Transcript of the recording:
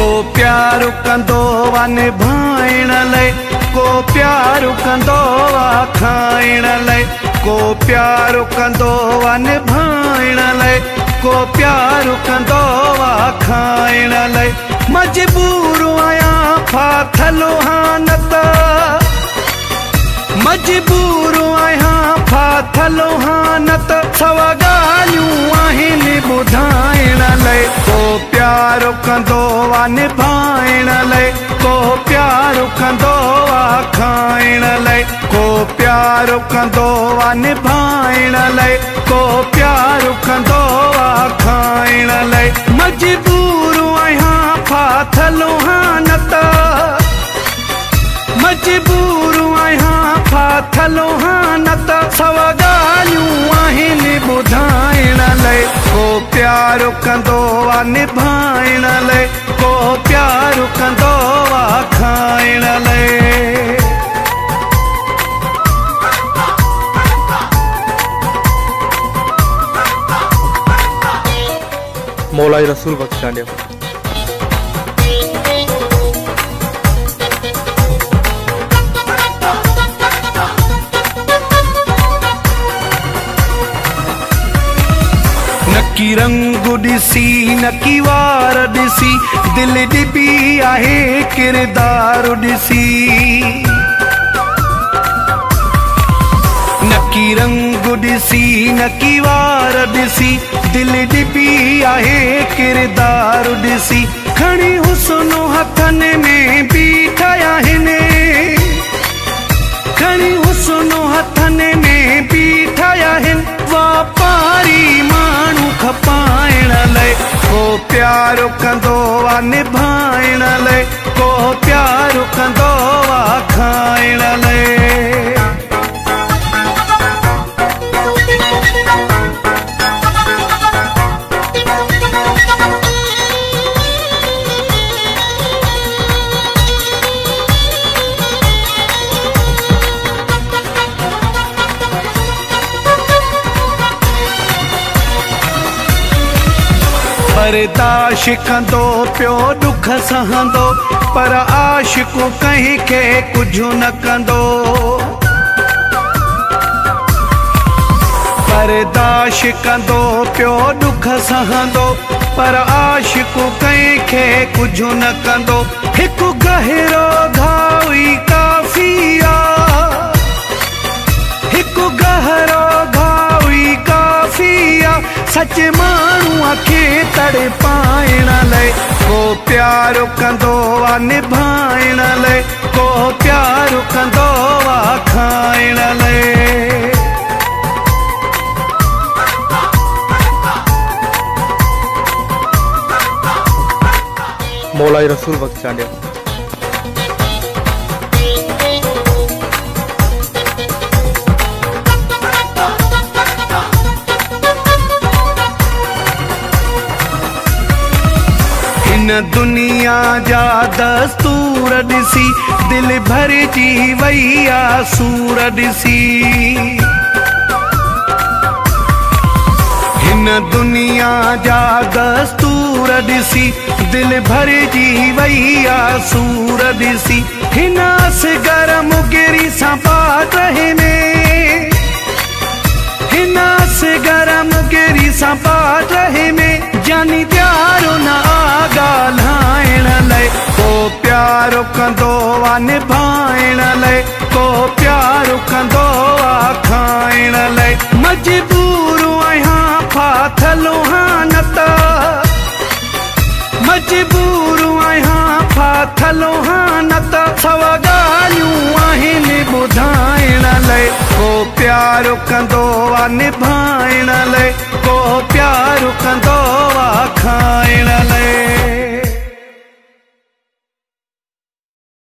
को प्यार कंदो वा निभाइण लाइ, को प्यार कंदो वा खाइण लाइ, को प्यार कंदो वा निभाइण लाइ, को प्यार कंदो वा खाइण लाइ। मजबूर आहियां फाथल हानत, मजबूर आहियां फाथल हानत, सवा ॻाल्हियूं आहिनि ॿुधाइण लाइ। को प्यार कंदो वा निभाइण लाइ, को प्यार कंदो वा खाइण लाइ, को प्यार कंदो वा निभाइण लाइ, को प्यार कंदो वा खाइण लाइ। मजबूर आहियां फाथल हानत, मजबूर आहियां फाथल हानत, सवा ॻाल्हियूं आहिनि ॿुधाइण लाइ। को प्यार कंदो वा निभाइण लाइ, को प्यार कंदो वा खाइण लाइ। मौलाई रसूल बख्शां ॾियो। नकी रंग ॾिसी नकी वार ॾिसी, दिल ॾिबी आहे किरदार ॾिसी। नकी रंग ॾिसी नकी वार ॾिसी, दिल ॾिबी आहे किरदार ॾिसी। खणी हुस्न हथनि में बीठा आहिनि, खणी हुस्न हथनि में बीठा आहिनि, वापारी माण्हू खपाइण लाइ। को प्यार कंदो वा निभाइण लाइ, को प्यार कंदो वा खाइण लाइ। बर्दाश्त कंदो पियो दुख सहंदो, पर आशिक़ कंहिंखे कुझु न कंदो। बर्दाश्त कंदो पियो दुख सहंदो, पर आशिक़ कंहिंखे कुझु न कंदो। हिकु गहिरो घाव ई काफ़ी आहे, हिकु गहिरो घाव ई काफ़ी आहे, सच माण्हूअ खे तड़पाइण लाइ। को प्यार कंदो वा निभाइण लाइ, को प्यार कंदो वा खाइण लाइ। मौलाई रसूल बख्शां ॾियो। हिन दुनिया जा दस्तूर ॾिसी, दिल भरिजी वई आहे सूर ॾिसी। हिन दुनिया जा दस्तूर ॾिसी, दिल भरिजी वई आहे सूर ॾिसी। हिन असगर मुगिरी सां पाट रहिने, हिन असगर मुगिरी सां पाट रहिने, जानी प्यारो न ॻाल्हाइण लाइ। को प्यार कंदो वा निभाइण लाइ, को प्यार कंदो वा खाइण लाइ। मजबूर आहियां फाथल हानत, मजबूर आहियां फाथल हानत, सवा ॻाल्हियूं आहिनि ॿुधाइण लाइ। को प्यार कंदो वा निभाइण लाइ, को प्यार कंदो वा खाइण लाइ।